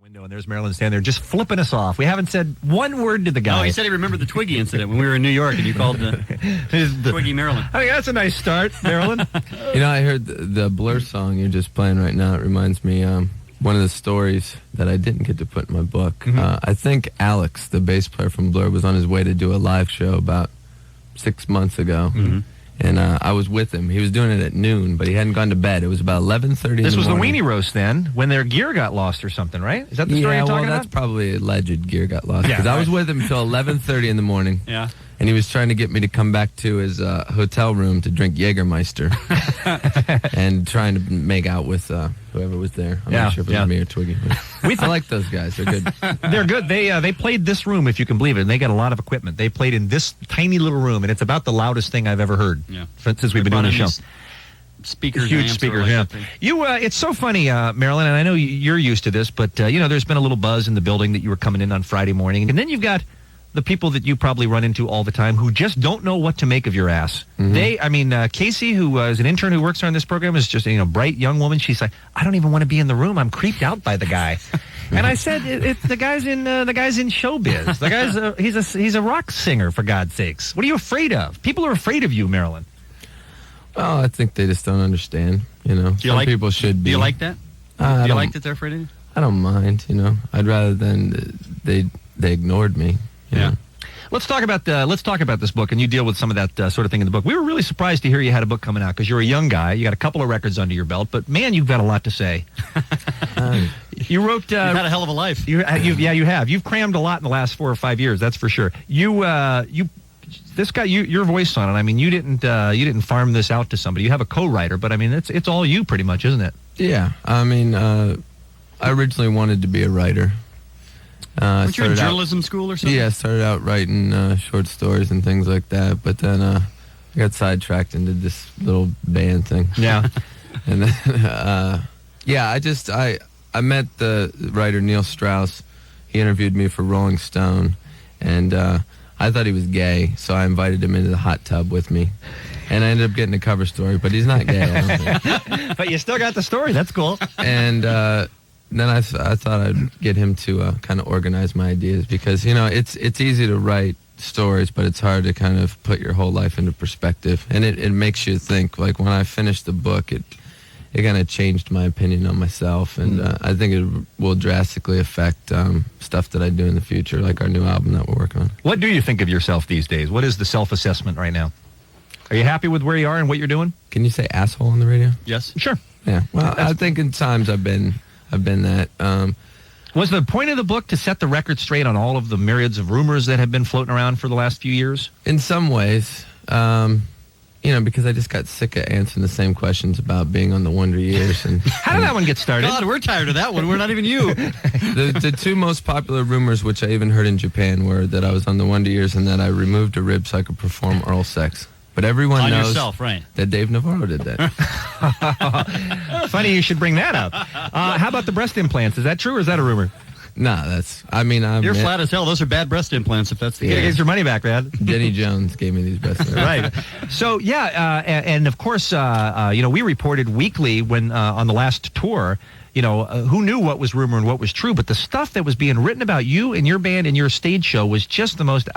window, and there's Marilyn standing there just flipping us off. We haven't said one word to the guy. Oh, he said he remembered the Twiggy incident when we were in New York, and you called the Twiggy Marilyn. I think that's a nice start, Marilyn. You know, I heard the Blur song you're just playing right now. It reminds me one of the stories that I didn't get to put in my book. I think Alex, the bass player from Blur, was on his way to do a live show about 6 months ago. And I was with him. He was doing it at noon, but he hadn't gone to bed. It was about 11:30 in the morning. This was the weenie roast then, when their gear got lost or something, right? Is that the story you're talking about? That's probably alleged gear got lost. Because I was with him until 11:30 in the morning. Yeah. And he was trying to get me to come back to his hotel room to drink Jägermeister. And trying to make out with whoever was there. I'm not sure if it was me or Twiggy. I like those guys. They're good. They're good. They played this room, if you can believe it, and they got a lot of equipment. They played in this tiny little room, and it's about the loudest thing I've ever heard since we've been doing the show. Speakers, huge speakers, it's so funny, Marilyn, and I know you're used to this, but there's been a little buzz in the building that you were coming in on Friday morning, and then you've got the people that you probably run into all the time who just don't know what to make of your ass. Casey, who is an intern who works on this program, is just a bright young woman. She's like, I don't even want to be in the room. I'm creeped out by the guy. And I said, the guy's in showbiz. The guy's he's a rock singer, for God's sakes. What are you afraid of? People are afraid of you, Marilyn. Well, I think they just don't understand. Some people should be. Do you like that? Do you like that they're afraid of you? I don't mind. I'd rather than they ignored me. Yeah. Let's talk about this book, and you deal with some of that sort of thing in the book. We were really surprised to hear you had a book coming out because you're a young guy. You got a couple of records under your belt, but man, you've got a lot to say. You wrote. You've had a hell of a life. You have. You've crammed a lot in the last 4 or 5 years. That's for sure. This guy, your voice on it. I mean, you didn't farm this out to somebody. You have a co-writer, but I mean, it's all you pretty much, isn't it? Yeah. I mean, I originally wanted to be a writer. Weren't you in journalism school or something? Yeah, I started out writing short stories and things like that, but then I got sidetracked into this little band thing. Yeah. And then, I met the writer Neil Strauss. He interviewed me for Rolling Stone, and I thought he was gay, so I invited him into the hot tub with me. And I ended up getting a cover story, but he's not gay, I don't think. But you still got the story. That's cool. And then I thought I'd get him to kind of organize my ideas because, it's easy to write stories, but it's hard to kind of put your whole life into perspective. And it makes you think. Like when I finished the book, it kind of changed my opinion on myself. And I think it will drastically affect stuff that I do in the future, like our new album that we're working on. What do you think of yourself these days? What is the self-assessment right now? Are you happy with where you are and what you're doing? Can you say asshole on the radio? Yes. Sure. Yeah. Well, I think in times I've been that. Was the point of the book to set the record straight on all of the myriads of rumors that have been floating around for the last few years? In some ways, because I just got sick of answering the same questions about being on the Wonder Years. And how did that one get started? God, we're tired of that one. We're not even you. The two most popular rumors, which I even heard in Japan, were that I was on the Wonder Years and that I removed a rib so I could perform oral sex. But everyone knows that Dave Navarro did that. Funny you should bring that up. How about the breast implants? Is that true or is that a rumor? No, you're flat as hell. Those are bad breast implants if that's the case. Get your money back, man. Jenny Jones gave me these breast implants. Right. So, and of course, we reported weekly when on the last tour, who knew what was rumor and what was true, but the stuff that was being written about you and your band and your stage show was just the most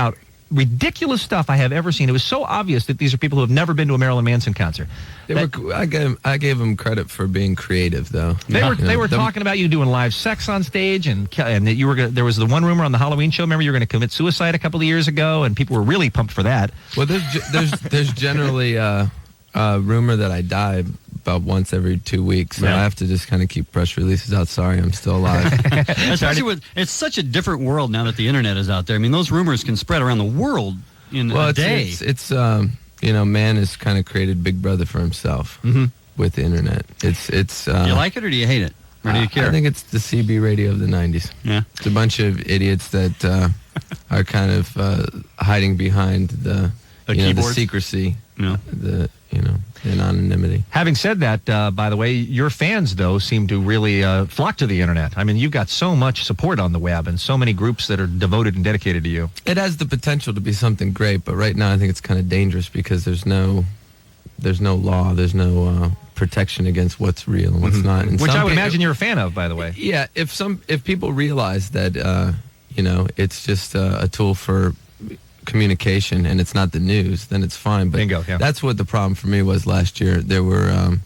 ridiculous stuff I have ever seen. It was so obvious that these are people who have never been to a Marilyn Manson concert. I gave them credit for being creative, though. They were talking about you doing live sex on stage, and that you were there was the one rumor on the Halloween show. Remember, you were going to commit suicide a couple of years ago, and people were really pumped for that. Well, there's generally a rumor that I die about once every 2 weeks, so I have to just kind of keep press releases out. Sorry, I'm still alive. Especially it's such a different world now that the internet is out there. I mean, those rumors can spread around the world in a day. It's man has kind of created Big Brother for himself with the internet. It's. Do you like it or do you hate it? Or do you care? I think it's the CB radio of the 90s. Yeah, it's a bunch of idiots that are kind of hiding behind the secrecy. In anonymity. Having said that, by the way, your fans, though, seem to really flock to the internet. I mean, you've got so much support on the web and so many groups that are devoted and dedicated to you. It has the potential to be something great, but right now I think it's kind of dangerous because there's no law, there's no protection against what's real and what's not. And Which some I would people- imagine you're a fan of, by the way. Yeah, if people realize that it's just a tool for communication and it's not the news, then it's fine. But Bingo, yeah. that's what the problem for me was last year. There were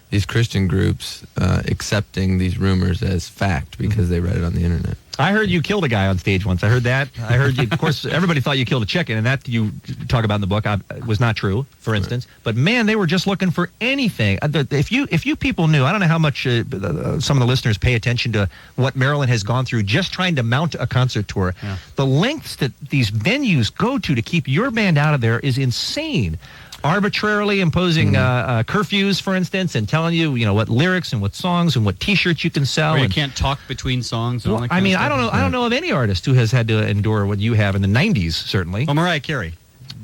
these Christian groups accepting these rumors as fact because they read it on the internet. I heard you killed a guy on stage once. I heard that. I heard you, of course, everybody thought you killed a chicken, and that you talk about in the book was not true, for instance. But man, they were just looking for anything. If you people knew, I don't know how much some of the listeners pay attention to what Marilyn has gone through just trying to mount a concert tour. Yeah. The lengths that these venues go to keep your band out of there is insane. Arbitrarily imposing curfews, for instance, and telling you, what lyrics and what songs and what T-shirts you can sell. Or you can't talk between songs. And all that I kind mean, of stuff. I don't know of any artist who has had to endure what you have in the '90s. Certainly, Well, Mariah Carey,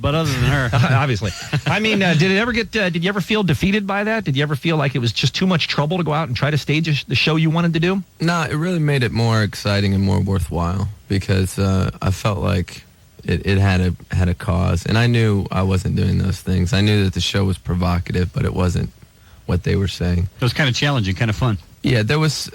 but other than her, obviously. I mean, did it ever get? Did you ever feel defeated by that? Did you ever feel like it was just too much trouble to go out and try to stage the show you wanted to do? No, it really made it more exciting and more worthwhile because I felt like it had a cause, and I knew I wasn't doing those things. I knew that the show was provocative, but it wasn't what they were saying. it was kind of challenging, kind of fun. Yeah, there was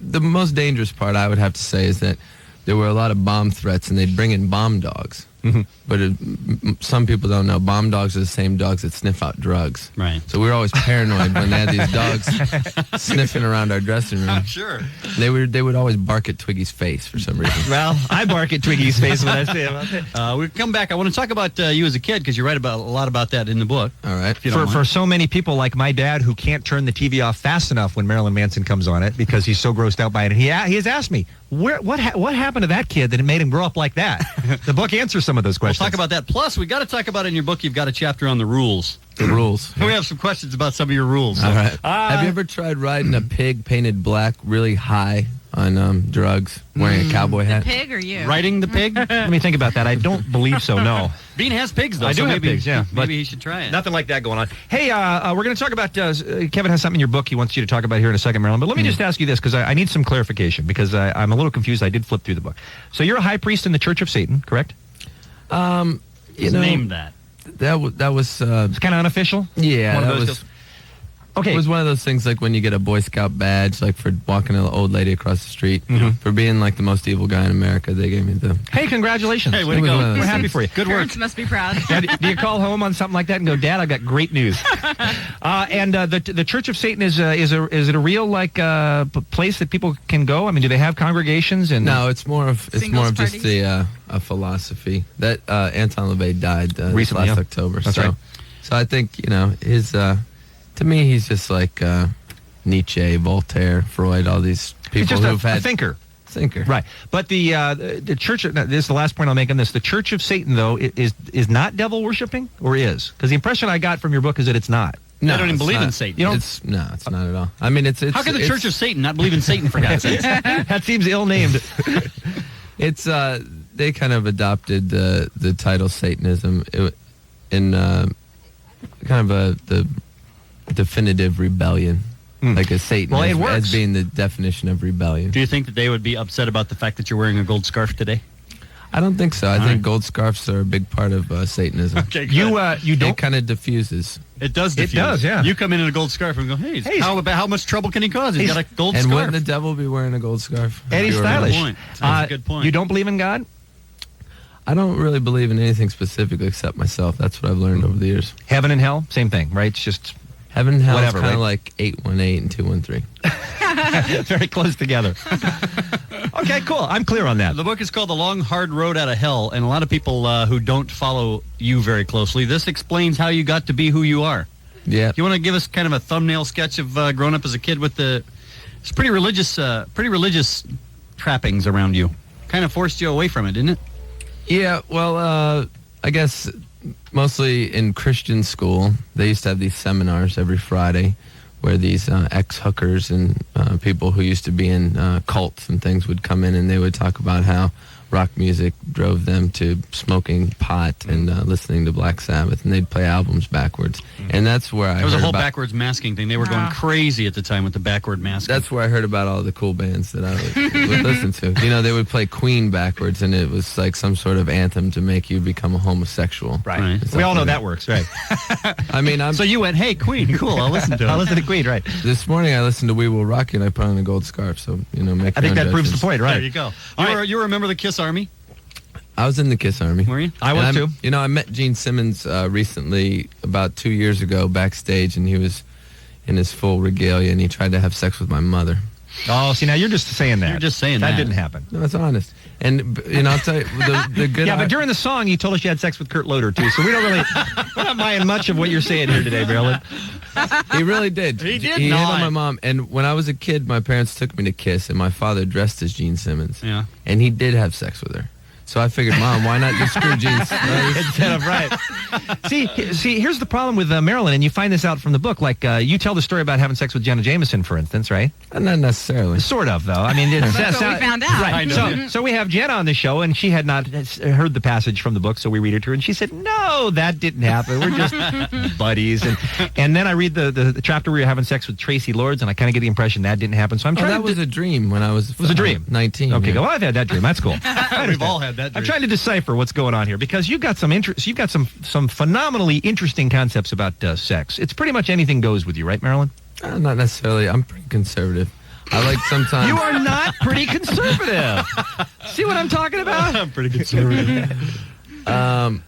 the most dangerous part I would have to say is that there were a lot of bomb threats, and they'd bring in bomb dogs. Mm-hmm. But some people don't know bomb dogs are the same dogs that sniff out drugs. Right. So we were always paranoid when they had these dogs sniffing around our dressing room. Sure. They would always bark at Twiggy's face for some reason. Well, I bark at Twiggy's face when I say about it. We come back. I want to talk about you as a kid because you write about a lot about that in the book. All right. If you don't mind. For so many people like my dad who can't turn the TV off fast enough when Marilyn Manson comes on it because he's so grossed out by it. And he has asked me, what happened to that kid that it made him grow up like that? The book answers some of those questions. We'll talk about that. Plus, we got to talk about in your book, you've got a chapter on the rules. The rules. We have some questions about some of your rules. All right. Have you ever tried riding a pig painted black really high on drugs, wearing a cowboy hat? Pig or you? Riding the pig? Let me think about that. I don't believe so, no. Bean has pigs, though. I do so have maybe, pigs, yeah, but Maybe he should try it. Nothing like that going on. Hey, we're going to talk about, Kevin has something in your book he wants you to talk about here in a second, Marilyn. But let me just ask you this, because I need some clarification, because I'm a little confused. I did flip through the book. So you're a high priest in the Church of Satan, correct? He's named that. That was It's kind of unofficial? yeah. One of that those was. deals? Okay. It was one of those things like when you get a Boy Scout badge, like for walking an old lady across the street. For being like the most evil guy in America, they gave me the. Hey, congratulations. Hey, way to It was go. one of those We're happy things. for you. Good work. Parents must be proud. Now, do you call home on something like that and go, Dad, I've got great news? And the Church of Satan is it a real place that people can go? I mean, do they have congregations? And No, it's more of Singles just parties? a philosophy that Anton LaVey died this Recently, last yeah. October. That's so, right. So I think his to me he's just like Nietzsche, Voltaire, Freud, all these people he's just who've a had thinker. thinker. Right. But the church, this is the last point I'll make on this. The Church of Satan, though, is not devil worshiping, or is? Because the impression I got from your book is that it's not. No, I don't even it's believe not. in Satan. You don't- It's not at all. I mean, it's How can the Church of Satan not believe in Satan, for God's sake? That seems ill-named. It's they kind of adopted the title Satanism in kind of the definitive rebellion, like a Satan Well, it works. as being the definition of rebellion. Do you think that they would be upset about the fact that you're wearing a gold scarf today? I don't think so. I All think right. gold scarves are a big part of Satanism. Okay, You It don't. kind of diffuses. It does. It diffuse. does, yeah. You come in a gold scarf and go, "Hey, Hey, how much trouble can he cause? He's got a gold And scarf." wouldn't the devil be wearing a gold scarf? And he's If you were- stylish. point. That's a good point. You don't believe in God? I don't really believe in anything specific except myself. That's what I've learned over the years. Heaven and hell, same thing, right? It's just Heaven and hell Whatever, is kind right? of like 818 and 213. very close together. Okay, cool. I'm clear on that. The book is called The Long, Hard Road Out of Hell, and a lot of people who don't follow you very closely, this explains how you got to be who you are. Yeah. You want to give us kind of a thumbnail sketch of growing up as a kid with it's pretty religious trappings around you. Kind of forced you away from it, didn't it? Yeah, well, I guess mostly in Christian school, they used to have these seminars every Friday where these ex-hookers and people who used to be in cults and things would come in and they would talk about how rock music drove them to smoking pot and listening to Black Sabbath, and they'd play albums backwards. And that's where There was a whole backwards masking thing. They were going crazy at the time with the backward masking. That's where I heard about all the cool bands that I would listen to. You know, they would play Queen backwards, and it was like some sort of anthem to make you become a homosexual. Right. We all know that works, right? I mean, so you went, hey, Queen, cool, I'll listen to it. I'll listen to Queen, right. This morning I listened to We Will Rock You, and I put on a gold scarf, so, you know, make I think that proves the point, right? There you go. You were a member of the Kiss Army? I was in the Kiss Army. Were you? I was too. You know, I met Gene Simmons recently, about 2 years ago, backstage, and he was in his full regalia, and he tried to have sex with my mother. Oh, see, now you're just saying that. You're just saying that. That didn't happen. No, it's honest. And, you know, I'll tell you, the good... Yeah, but during the song, you told us you had sex with Kurt Loder, too, so we don't really... we're not buying much of what you're saying here today, Marilyn. He really did. He did He hit not. on my mom. And when I was a kid, my parents took me to Kiss, and my father dressed as Gene Simmons. Yeah. And he did have sex with her. So I figured, Mom, why not just screw Gene Instead of right. See, here's the problem with Marilyn, and you find this out from the book. Like, you tell the story about having sex with Jenna Jameson, for instance, right? Not necessarily. Sort of, though. I mean, That's what we found out. Right. I know. So we have Jenna on the show, and she had not heard the passage from the book, so we read it to her, and she said, "No, that didn't happen. We're just buddies." And then I read the chapter where you're having sex with Tracy Lords, and I kind of get the impression that didn't happen. So I'm trying. That was a dream when I was. It was a dream. 19. Okay, yeah. well, I've had that dream. That's cool. We've all had that dream. I'm trying to decipher what's going on here because you've got some interest. You've got some phenomenally interesting concepts about sex. It's pretty much anything goes with you, right, Marilyn? Not necessarily. I'm pretty conservative. I like sometimes. You are not pretty conservative. See what I'm talking about? I'm pretty conservative. I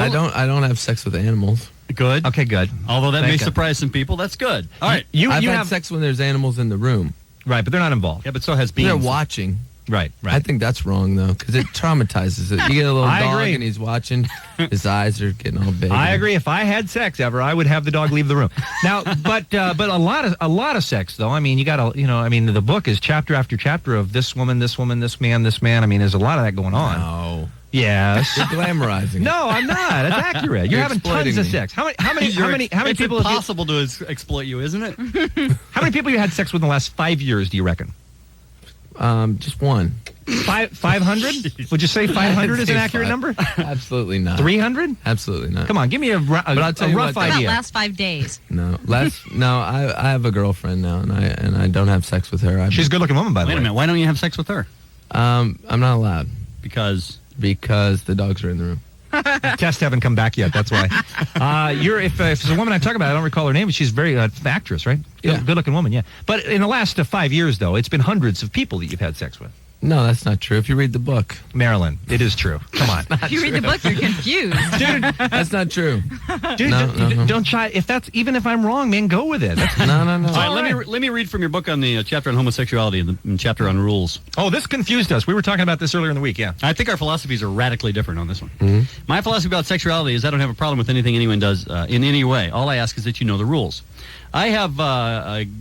don't have sex with animals. Good. Okay, good. Although that Thank may God. surprise some people, that's good. All right. I've You had have sex when there's animals in the room. right, but they're not involved. Yeah, but so has beans. They're watching. Right, right. I think that's wrong though, because it traumatizes it. You get a little I dog agree. and he's watching. His eyes are getting all big. I agree. If I had sex ever, I would have the dog leave the room. Now, but a lot of sex though. I mean, you got to, I mean, the book is chapter after chapter of this woman, this woman, this man, this man. I mean, there's a lot of that going on. No, Yes. you're glamorizing. No, I'm not. It's accurate. You're having exploiting tons of me. sex. How many It's people? Have impossible to exploit you, isn't it? how many people you had sex with in the last 5 years? Do you reckon? Just one. 500? Would you say 500 is an accurate number? Absolutely not. 300? Absolutely not. Come on, give me a I'll tell you rough what, About idea. last 5 days. No, I have a girlfriend now, and I don't have sex with her. She's a good-looking woman, by the Wait a way. minute. Why don't you have sex with her? I'm not allowed Because because the dogs are in the room. Tests haven't come back yet. That's why. If it's a woman I talk about, I don't recall her name, but she's very actress, right? Yeah. Good-looking woman, yeah. But in the last 5 years, though, it's been hundreds of people that you've had sex with. No, that's not true. If you read the book, Marilyn, it is true. Come on. If you read the book, you're confused. Dude, that's not true. dude, No, no. don't try. Even if I'm wrong, man, go with it. No. All right, all right. let me read from your book on the chapter on homosexuality and the chapter on rules. Oh, this confused us. We were talking about this earlier in the week, yeah. I think our philosophies are radically different on this one. My philosophy about sexuality is I don't have a problem with anything anyone does in any way. All I ask is that you know the rules. I have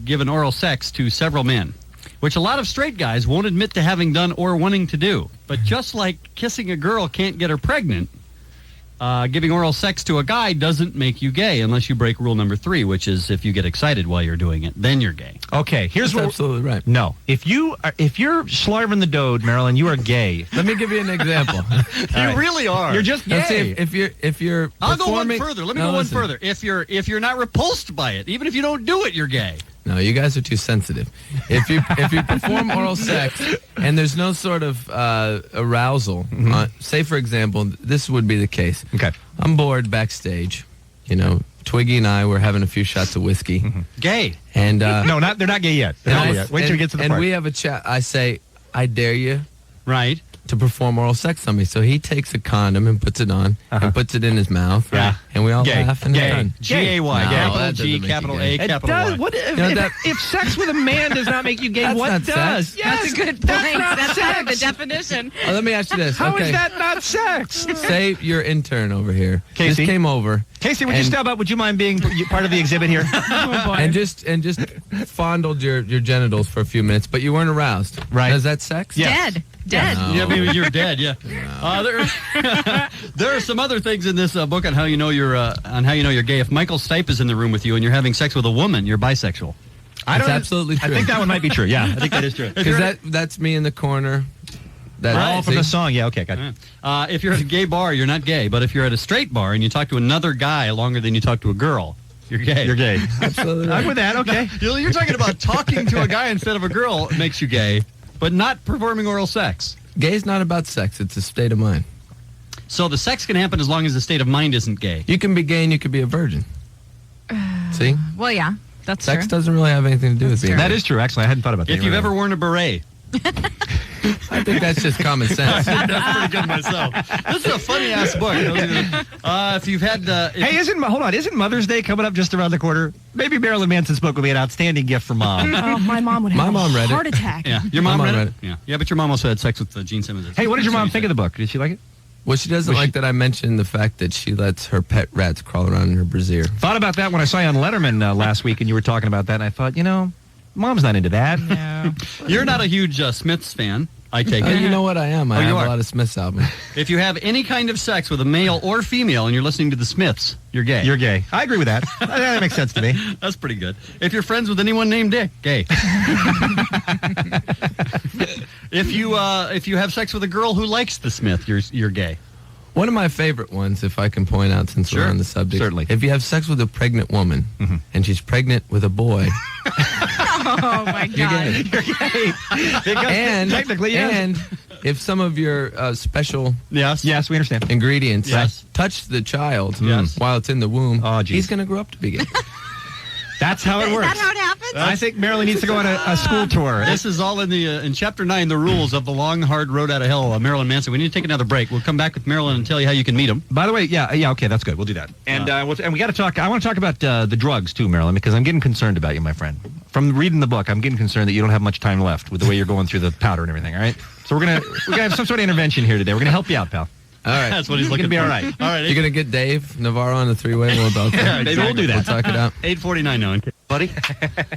given oral sex to several men, which a lot of straight guys won't admit to having done or wanting to do. But just like kissing a girl can't get her pregnant, giving oral sex to a guy doesn't make you gay unless you break rule number 3, which is if you get excited while you're doing it, then you're gay. Okay, here's That's what. absolutely right. No, if you're slarving the dode, Marilyn, you are gay. Let me give you an example. You really are. You're just Now, see, gay. if you're I'll go one performing- further. Let me No, go one listen. further. If you're not repulsed by it, even if you don't do it, you're gay. No, you guys are too sensitive. If you perform oral sex and there's no sort of arousal, say for example, this would be the case. Okay. I'm bored backstage. Twiggy and I were having a few shots of whiskey, Gay. and No, they're not gay yet. They're not gay yet. Wait till you get to the and part. we have a chat. I say, I dare you Right. to perform oral sex on me. So he takes a condom and puts it on and puts it in his mouth. Yeah. And we all Gay. laugh and Gay. it's done. G-A-Y. No, Capital that G, doesn't make capital you A, gay. It capital does. Y. What if, know, that- if sex with a man does not make you gay, That's what not does? sex. Yes, That's a good that's point. not That's part of the sex. definition. Let me ask you this. How okay. is that not sex? Say your intern over here Casey? just came over. Casey, would you and- step up? Would you mind being part of the exhibit here? and just fondled your genitals for a few minutes, but you weren't aroused. Right. Is that sex? Yeah. Dead. No. Yeah, maybe you're dead. Yeah. There are some other things in this book on how you know you're gay. If Michael Stipe is in the room with you and you're having sex with a woman, you're bisexual. That's absolutely true. I think that one might be true. Yeah, I think that is true. Because that's me in the corner That, from the song. Yeah, okay, got it. If you're at a gay bar, you're not gay. But if you're at a straight bar and you talk to another guy longer than you talk to a girl, you're gay. You're gay. Absolutely. I'm with that, okay. You're talking about talking to a guy instead of a girl makes you gay, but not performing oral sex. Gay's not about sex. It's a state of mind. So the sex can happen as long as the state of mind isn't gay. You can be gay and you can be a virgin. See? Well, yeah, that's Sex true. doesn't really have anything to do with being That gay. is true, actually. I hadn't thought about that. If you've ever worn a beret. I think that's just common sense. That's pretty good myself. This is a funny-ass book. If you've had... Hey, isn't Mother's Day coming up just around the corner? Maybe Marilyn Manson's book would be an outstanding gift for Mom. Oh, my mom would have My mom a read it. heart attack. Yeah, your mom My mom read read it? it. Yeah, but your mom also had sex with Gene Simmons. Hey, what did your mom think of the book? Did she like it? Well, she doesn't like that I mentioned the fact that she lets her pet rats crawl around in her brassiere. Thought about that when I saw you on Letterman last week and you were talking about that, and I thought, Mom's not into that. No. You're not a huge Smiths fan, I take Oh, it. you know what? I am. I you have are? a lot of Smiths albums. If you have any kind of sex with a male or female and you're listening to the Smiths, you're gay. You're gay. I agree with that. That makes sense to me. That's pretty good. If you're friends with anyone named Dick, gay. If you have sex with a girl who likes the Smith, you're gay. One of my favorite ones, if I can point out since Sure. we're on the subject. Certainly. If you have sex with a pregnant woman and she's pregnant with a boy, Oh, my you're God. gay. You're gay. And, Technically, yes. and if some of your special Yes. Yes, we understand. ingredients Yes. touch the child Yes. while it's in the womb, Oh, geez. he's going to grow up to be gay. That's how it Is works. that how it happens? I think Marilyn needs to go on a school tour. This is all in the in Chapter 9, the rules of the long, hard road out of hell, Marilyn Manson. We need to take another break. We'll come back with Marilyn and tell you how you can meet him. By the way, yeah, okay, that's good. We'll do that. And and we got to talk. I want to talk about the drugs too, Marilyn, because I'm getting concerned about you, my friend. From reading the book, I'm getting concerned that you don't have much time left with the way you're going through the powder and everything. All right, so we're gonna have some sort of intervention here today. We're gonna help you out, pal. All right. That's what he's looking You're gonna for. be all right. All right. You're going to get Dave Navarro on the three-way. We'll talk Yeah, maybe we'll do that. We'll talk it out. 8:49 now. Buddy,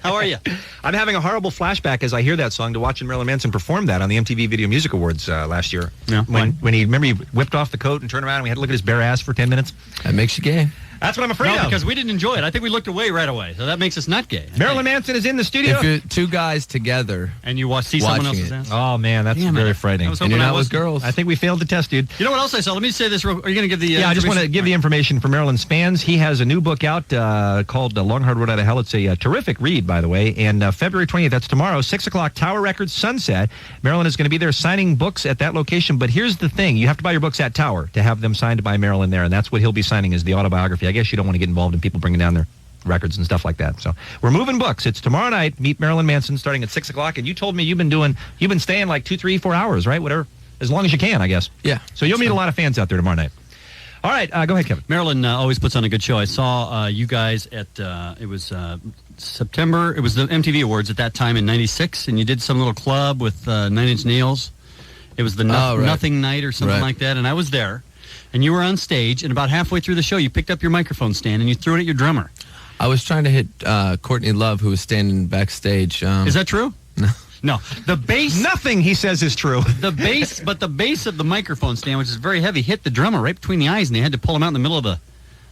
how are you? I'm having a horrible flashback as I hear that song to watching Marilyn Manson perform that on the MTV Video Music Awards last year. Yeah, when he whipped off the coat and turned around and we had to look at his bare ass for 10 minutes. That makes you gay. That's what I'm afraid No, of. because we didn't enjoy it. I think we looked away right away, so that makes us not gay. Marilyn Manson is in the studio. If you're two guys together, And you see someone Watching else's it. ass. Oh, man, that's Damn it. very I frightening. was and hoping you're I not was- with girls, I think we failed the test, dude. You know what else I saw? Let me say this. Are you going to give the? Yeah, I just want to give the information for Marilyn's fans. He has a new book out called Long Hard Road Out of Hell. It's a terrific read, by the way. And February 20th, that's tomorrow, 6 o'clock, Tower Records, Sunset. Marilyn is going to be there signing books at that location. But here's the thing. You have to buy your books at Tower to have them signed by Marilyn there. And that's what he'll be signing is the autobiography. I guess you don't want to get involved in people bringing down their records and stuff like that. So we're moving books. It's tomorrow night. Meet Marilyn Manson starting at 6 o'clock. And you told me you've been staying like 2, 3, 4 hours, right? Whatever. As long as you can, I guess. Yeah. So you'll meet a lot of fans out there tomorrow night. All right, go ahead, Kevin. Marilyn always puts on a good show. I saw you guys at it was September. It was the MTV Awards at that time in '96, and you did some little club with 9 Inch Nails. It was the right. Nothing Night or something Right. like that, and I was there. And you were on stage, and about halfway through the show, you picked up your microphone stand and you threw it at your drummer. I was trying to hit Courtney Love, who was standing backstage. Is that true? No. No. The bass. Nothing he says is true. The base of the microphone stand, which is very heavy, hit the drummer right between the eyes, and they had to pull him out in the middle of the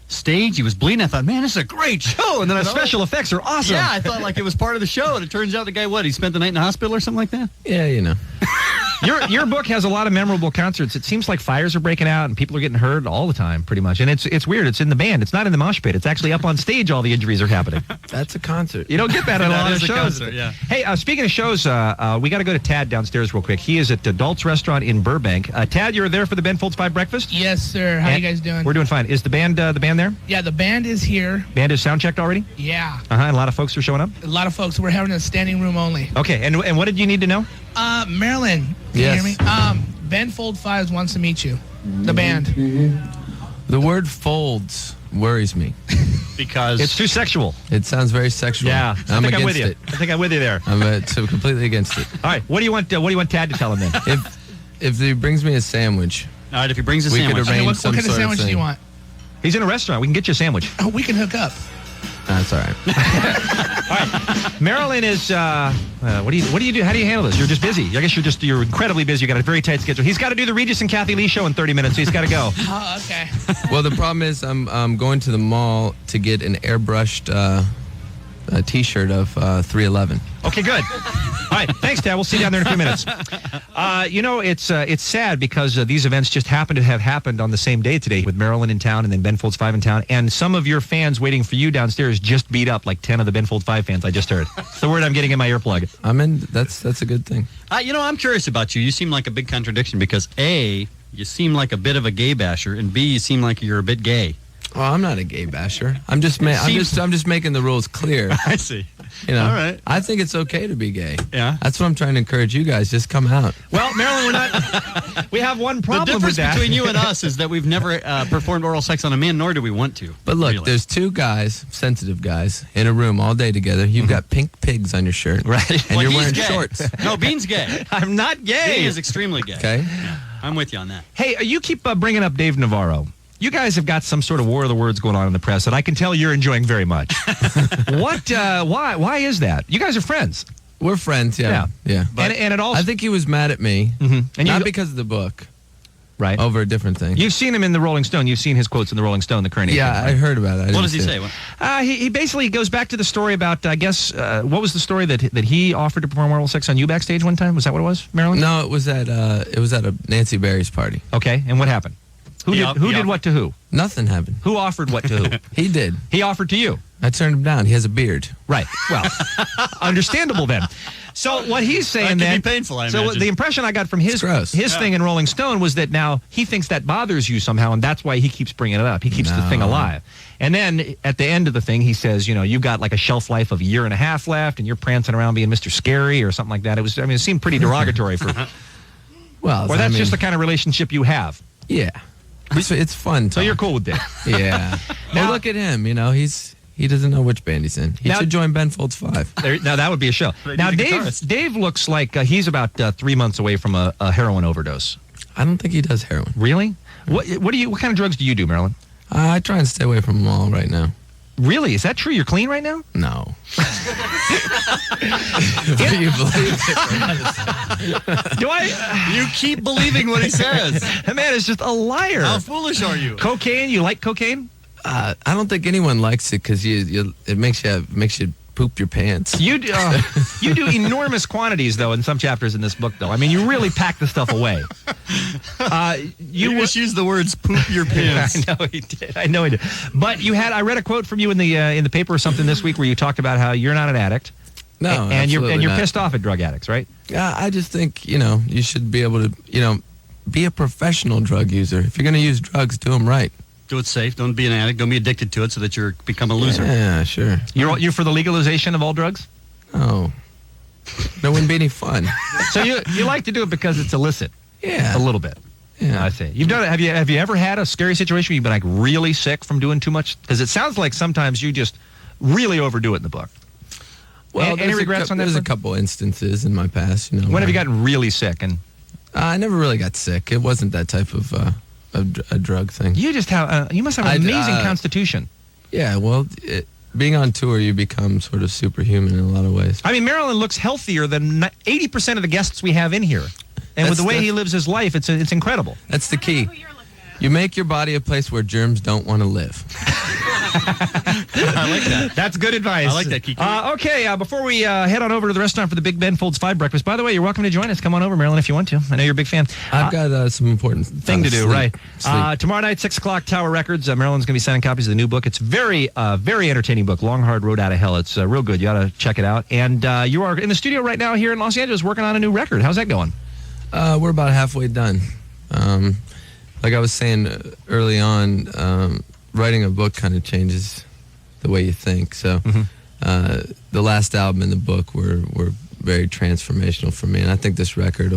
stage. He was bleeding. I thought, man, this is a great show. And then The special effects are awesome. Yeah, I thought like it was part of the show, and it turns out the guy, he spent the night in the hospital or something like that? Yeah, you know. Your book has a lot of memorable concerts. It seems like fires are breaking out and people are getting hurt all the time, pretty much. And it's weird. It's in the band. It's not in the mosh pit. It's actually up on stage. All the injuries are happening. That's a concert. You don't get that at a That lot of is a shows. concert, yeah. Hey, speaking of shows, we got to go to Tad downstairs real quick. He is at Adults Restaurant in Burbank. Tad, you were there for the Ben Folds 5 breakfast? Yes, sir. How And you guys doing? We're doing fine. Is the band there? Yeah, the band is here. Band is sound checked already? Yeah, And a lot of folks are showing up? a lot of folks. We're having a standing room only. Okay, and what did you need to know? Marilyn, can Yes. you hear me? Ben Fold 5 wants to meet you. The band. The word folds worries me. Because It's too sexual. It sounds very sexual. Yeah, I'm I think I'm against with you. it. I think I'm with you there. I'm so completely against it. All right, what do you want Tad to tell him then? If he brings me a sandwich, all right, if he brings a We could sandwich. arrange- What some kind of sort of sandwich do thing. you want? He's in a restaurant. We can get you a sandwich. Oh, we can hook up. that's all right. Marilyn is. What do you do? How do you handle this? You're just busy. I guess you're incredibly busy. You got a very tight schedule. He's got to do the Regis and Kathy Lee show in 30 minutes. So he's got to go. Oh, okay. Well, the problem is I'm going to the mall to get an airbrushed T-shirt of 311. Okay, good. right, thanks, Dad. We'll see you down there in a few minutes. It's sad because these events just happen to have happened on the same day today with Marilyn in town and then Ben Folds 5 in town. And some of your fans waiting for you downstairs just beat up like 10 of the Ben Folds 5 fans I just heard. It's the word I'm getting in my earplug. That's a good thing. I'm curious about you. You seem like a big contradiction because A, you seem like a bit of a gay basher, and B, you seem like you're a bit gay. Well, I'm not a gay basher. I'm just making the rules clear. I see. You know, All right. I think it's okay to be gay. Yeah. That's what I'm trying to encourage you guys. Just come out. Well, Marilyn, we have one problem The difference with that. between you and us is that we've never performed oral sex on a man, nor do we want to. But look, really. there's two guys, sensitive guys, in a room all day together. You've got pink pigs on your shirt. Right. And Well, you're he's wearing gay. shorts. No, Bean's gay. I'm not gay. Bean is extremely gay. Okay? Yeah, I'm with you on that. Hey, you keep bringing up Dave Navarro. You guys have got some sort of war of the words going on in the press that I can tell you're enjoying very much. Why is that? You guys are friends. We're friends, yeah. And it also... I think he was mad at me. And Not because of the book. Right. Over a different thing. You've seen him in the Rolling Stone. You've seen his quotes in the Rolling Stone, the current issue, Yeah, right? I heard about it. What does he say? He basically goes back to the story about, I guess, what was the story that he offered to perform oral sex on you backstage one time? Was that what it was, Marilyn? No, it was at a Nancy Berry's party. Okay, and what happened? Who did what to who? Nothing happened. Who offered what to who? He did. He offered to you. I turned him down. He has a beard. Right. Well, understandable then. So what he's saying That then... could be painful, I So imagine. the impression I got from his thing in Rolling Stone was that now he thinks that bothers you somehow, and that's why he keeps bringing it up. He keeps the thing alive. And then at the end of the thing, he says, you've got like a shelf life of a year and a half left, and you're prancing around being Mr. Scary or something like that. It seemed pretty derogatory for... Well, or that's just the kind of relationship you have. Yeah. It's fun. So you're cool with that. Yeah. Now look at him. He doesn't know which band he's in. He should join Ben Folds 5. Now that would be a show. Now Dave looks like he's about 3 months away from a heroin overdose. I don't think he does heroin. Really? What kind of drugs do you do, Marilyn? I try and stay away from them all right now. Really? Is that true? You're clean right now? No. Do you believe it? Do I? You keep believing what he says. That man is just a liar. How foolish are you? Cocaine? You like cocaine? I don't think anyone likes it because it makes you poop your pants. You do enormous quantities though in some chapters in this book though. I mean, you really pack the stuff away. You just used the words "poop your pants." I know he did. But I read a quote from you in the paper or something this week where you talked about how you're not an addict. No, and you're not. pissed off at drug addicts, right? Yeah, I just think you should be able to be a professional drug user. If you're going to use drugs, do them right. Do it safe. Don't be an addict. Don't be addicted to it so that you become a loser. Yeah, sure. You're for the legalization of all drugs? Oh, that wouldn't be any fun. So you like to do it because it's illicit? Yeah, a little bit. Yeah, I see. You've done it. Have you ever had a scary situation where you've been like really sick from doing too much? Because it sounds like sometimes you just really overdo it in the book. Well, any regrets on that? There's a couple instances in my past. When have you gotten really sick? And I never really got sick. It wasn't that type of a drug thing. You just have you must have an amazing constitution. Yeah, well, being on tour, you become sort of superhuman in a lot of ways. I mean, Marilyn looks healthier than 80% of the guests we have in here, and with the way he lives his life, it's incredible. That's the key. You make your body a place where germs don't want to live. I like that. That's good advice. I like that, Kiki. Okay, before we head on over to the restaurant for the Big Ben Folds 5 breakfast, by the way, you're welcome to join us. Come on over, Marilyn, if you want to. I know you're a big fan. I've got some important thing to do, sleep. right? Tomorrow night, 6 o'clock, Tower Records. Marilyn's going to be signing copies of the new book. It's very entertaining book, Long Hard Road Out of Hell. It's real good. You ought to check it out. And you are in the studio right now here in Los Angeles working on a new record. How's that going? We're about halfway done. Like I was saying early on, writing a book kind of changes the way you think. So the last album and the book were very transformational for me, and I think this record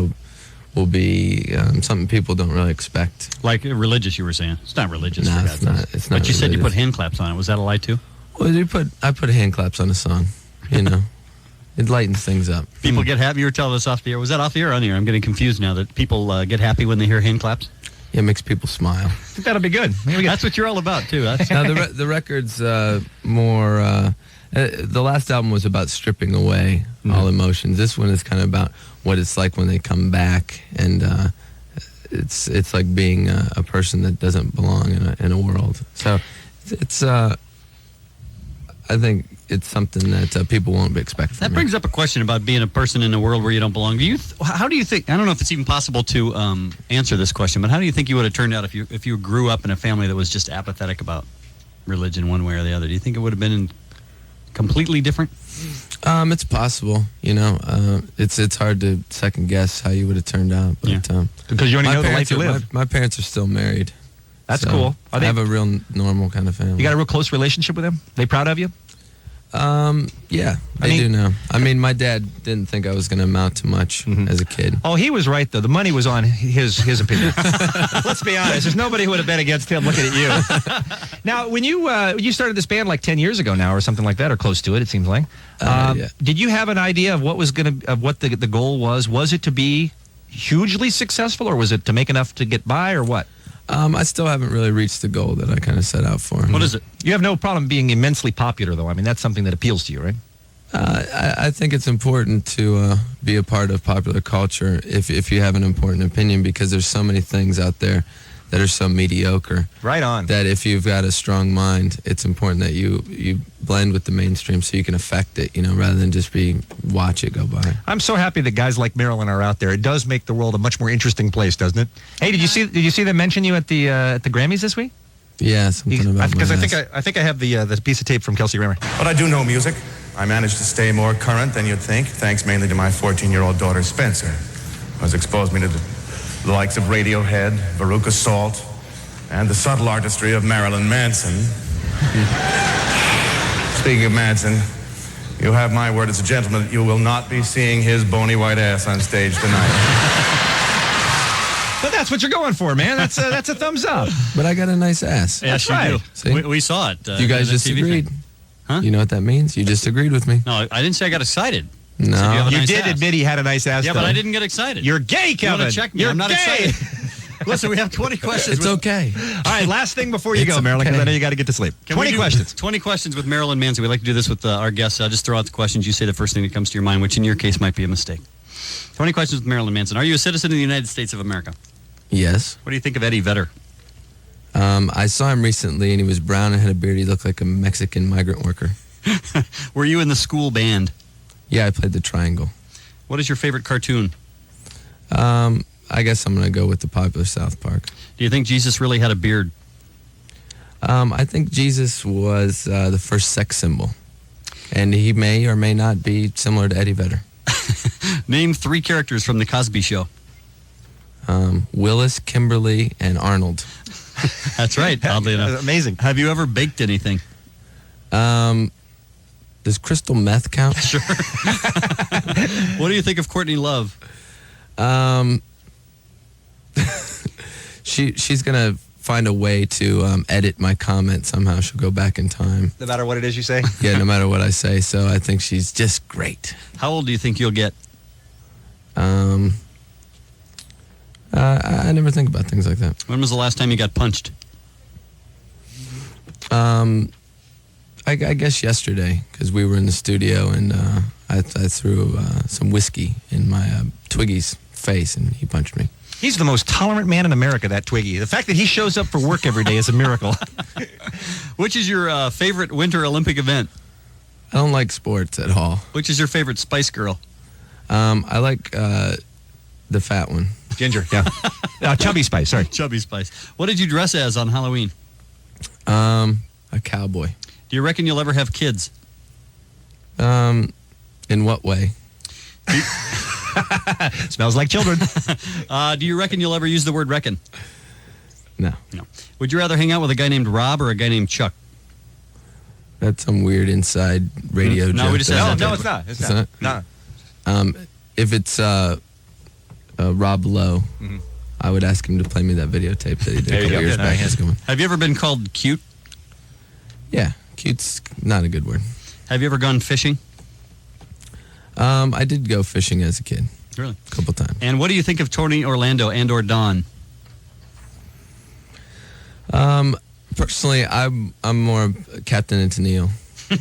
will be something people don't really expect. Like religious, you were saying. It's not religious. No, for it's God's not. sake. It's not. But you said you religious. put hand claps on it. Was that a lie too? Well, I put hand claps on a song. It lightens things up. People get happy. You were telling us off the air. Was that off the air or on the air? I'm getting confused now that people get happy when they hear hand claps. Yeah, it makes people smile. I think that'll be good. That's what you're all about too. That's Now the record's more. The last album was about stripping away all emotions. This one is kind of about what it's like when they come back, and it's like being a person that doesn't belong in a world. So it's. I think it's something that people won't expect from That me. brings up a question about being a person in a world where you don't belong. How do you think? I don't know if it's even possible to answer this question, but how do you think you would have turned out if you grew up in a family that was just apathetic about religion one way or the other? Do you think it would have been completely different? It's possible. It's hard to second guess how you would have turned out. But, Yeah. Because you only know the life you live. My parents are still married. That's so cool. I have a real normal kind of family. You got a real close relationship with them? They proud of you? Yeah, they do now. I mean, my dad didn't think I was going to amount to much as a kid. Oh, he was right, though. The money was on his opinion. Let's be honest. There's nobody who would have bet against him looking at you. Now, when you started this band like 10 years ago now or something like that, or close to it seems like, Yeah. did you have an idea of what was what the goal was? Was it to be hugely successful, or was it to make enough to get by, or what? I still haven't really reached the goal that I kind of set out for. What is it? You have no problem being immensely popular, though. I mean, that's something that appeals to you, right? I think it's important to be a part of popular culture if you have an important opinion, because there's so many things out there that are so mediocre. Right on. That if you've got a strong mind, it's important that you blend with the mainstream so you can affect it, rather than just watch it go by. I'm so happy that guys like Marilyn are out there. It does make the world a much more interesting place, doesn't it? Hey, did you see them mention you at the Grammys this week? Yeah, something about Because my I think I have the piece of tape from Kelsey Grammer. But I do know music. I managed to stay more current than you'd think, thanks mainly to my 14-year-old daughter, Spencer, who has exposed me to the likes of Radiohead, Veruca Salt, and the subtle artistry of Marilyn Manson. Speaking of Manson, you have my word as a gentleman that you will not be seeing his bony white ass on stage tonight. But that's what you're going for, man. That's a thumbs up. But I got a nice ass. Yes, right. you do. See? We saw it. You guys in the just TV agreed. thing. Huh? You know what that means? You just agreed with me. No, I didn't say I got excited. No. I said have a You nice did ass. admit he had a nice ass. Yeah, though. but I didn't get excited. You're gay, You Kevin. want to check me? You're I'm not gay. excited. Listen, we have 20 questions. It's okay. All right, last thing before you It's go, Marilyn, because okay. I know you got to get to sleep. Can we 20 do questions. 20 questions with Marilyn Manson. We like to do this with our guests. I'll just throw out the questions. You say the first thing that comes to your mind, which in your case might be a mistake. 20 questions with Marilyn Manson. Are you a citizen of the United States of America? Yes. What do you think of Eddie Vedder? I saw him recently, and he was brown and had a beard. He looked like a Mexican migrant worker. Were you in the school band? Yeah, I played the triangle. What is your favorite cartoon? I guess I'm going to go with the popular South Park. Do you think Jesus really had a beard? I think Jesus was the first sex symbol, and he may or may not be similar to Eddie Vedder. Name 3 characters from The Cosby Show. Willis, Kimberly, and Arnold. That's right, oddly enough. Amazing. Have you ever baked anything? Does crystal meth count? Sure. What do you think of Courtney Love? She's gonna find a way to edit my comment somehow. She'll go back in time. No matter what it is you say. Yeah, no matter what I say. So I think she's just great. How old do you think you'll get? I never think about things like that. When was the last time you got punched? I guess yesterday, because we were in the studio and I threw some whiskey in my Twiggy's face and he punched me. He's the most tolerant man in America, that Twiggy. The fact that he shows up for work every day is a miracle. Which is your favorite Winter Olympic event? I don't like sports at all. Which is your favorite Spice Girl? I like the fat one. Ginger, yeah. Chubby Spice, sorry. Chubby Spice. What did you dress as on Halloween? A cowboy. Do you reckon you'll ever have kids? In what way? Smells like children. Do you reckon you'll ever use the word reckon? No. No. Would you rather hang out with a guy named Rob or a guy named Chuck? That's some weird inside radio No, joke. we just that said I that. No, did. it's not. It's It's not. not? No. If it's Rob Lowe, I would ask him to play me that videotape that he did There a you couple go. years Good. back. Nice. That's a good one. Have you ever been called cute? Yeah, cute's not a good word. Have you ever gone fishing? I did go fishing as a kid Really? a couple times. And what do you think of Tony Orlando and or Don? Personally, I'm more Captain and Tennille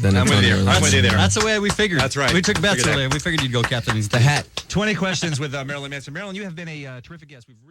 than I'm with Antonio you. I'm Orlando. with you there. That's the way we figured. That's right. We took bets Figured that. earlier. We figured you'd go Captain. The hat. 20 questions with Marilyn Manson. Marilyn, you have been a terrific guest. We've really